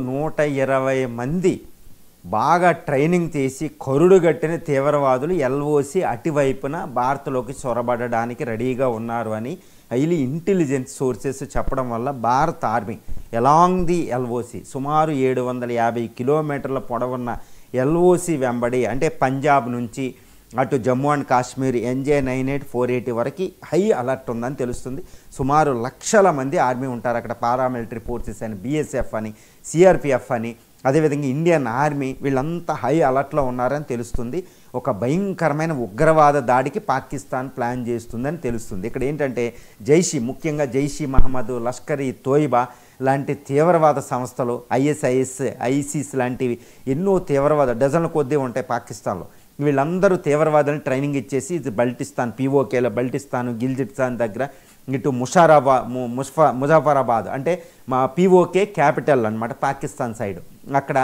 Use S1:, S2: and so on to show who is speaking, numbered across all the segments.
S1: 120 మంది బాగా ట్రైనింగ్ చేసి కరుడుగట్టిన తీవ్రవాదులు ఎల్ఓసి అటువైపున భారత్లోకి చొరబడడానికి రెడీగా ఉన్నారు అని హైలీ ఇంటెలిజెన్స్ సోర్సెస్ చెప్పడం వల్ల భారత ఆర్మీ అలాంగ్ ది ఎల్ఓసి సుమారు 750 కిలోమీటర్ల పొడవున్న ఎల్ఓసి వెంబడి అంటే పంజాబ్ నుంచి అటు జమ్మూ అండ్ కాశ్మీర్ NJ-98-480 వరకు హై అలర్ట్ ఉందని తెలుస్తుంది. సుమారు లక్షల మంది ఆర్మీ ఉంటారు అక్కడ. పారామిలిటరీ ఫోర్సెస్ అని, BSF అని, CRPF అని, అదేవిధంగా ఇండియన్ ఆర్మీ వీళ్ళంతా హై అలర్ట్లో ఉన్నారని తెలుస్తుంది. ఒక భయంకరమైన ఉగ్రవాద దాడికి పాకిస్తాన్ ప్లాన్ చేస్తుందని తెలుస్తుంది. ఇక్కడ ఏంటంటే ముఖ్యంగా జైషీ మహమ్మద్, లష్కర్ ఈ తోయిబా లాంటి తీవ్రవాద సంస్థలు, ISIS, ISIS లాంటివి ఎన్నో తీవ్రవాద డజన్ల కొద్దీ ఉంటాయి పాకిస్తాన్లో. వీళ్ళందరూ తీవ్రవాదులను ట్రైనింగ్ ఇచ్చేసి ఇది బల్టిస్తాన్ POKలో బల్టిస్తాన్ గిల్జిస్తాన్ దగ్గర ఇటు ముజఫరాబాద్ అంటే మా POK క్యాపిటల్ అనమాట పాకిస్తాన్ సైడ్. అక్కడ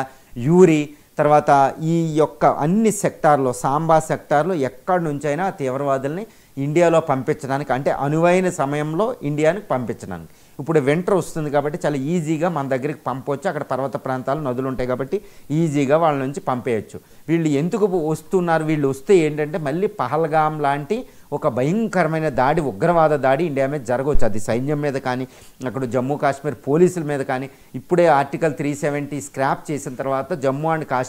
S1: యూరి తర్వాత ఈ యొక్క అన్ని సెక్టార్లో సాంబా సెక్టార్లో ఎక్కడి నుంచైనా తీవ్రవాదుల్ని ఇండియాలో పంపించడానికి అంటే అనువైన సమయంలో ఇండియానికి పంపించడానికి. ఇప్పుడు వింటర్ వస్తుంది కాబట్టి చాలా ఈజీగా మన దగ్గరికి పంపవచ్చు. అక్కడ పర్వత ప్రాంతాలు నదులు ఉంటాయి కాబట్టి ఈజీగా వాళ్ళ నుంచి పంపేయచ్చు. వీళ్ళు ఎందుకు వస్తున్నారు? వీళ్ళు వస్తే ఏంటంటే మళ్ళీ పహల్గాం లాంటి ఒక భయంకరమైన దాడి, ఉగ్రవాద దాడి ఇండియా మీద జరగవచ్చు. అది సైన్యం మీద కానీ, అక్కడ జమ్మూ కాశ్మీర్ పోలీసుల మీద కానీ. ఇప్పుడే ఆర్టికల్ 370 స్క్రాప్ చేసిన తర్వాత జమ్మూ అండ్ కాశ్మీర్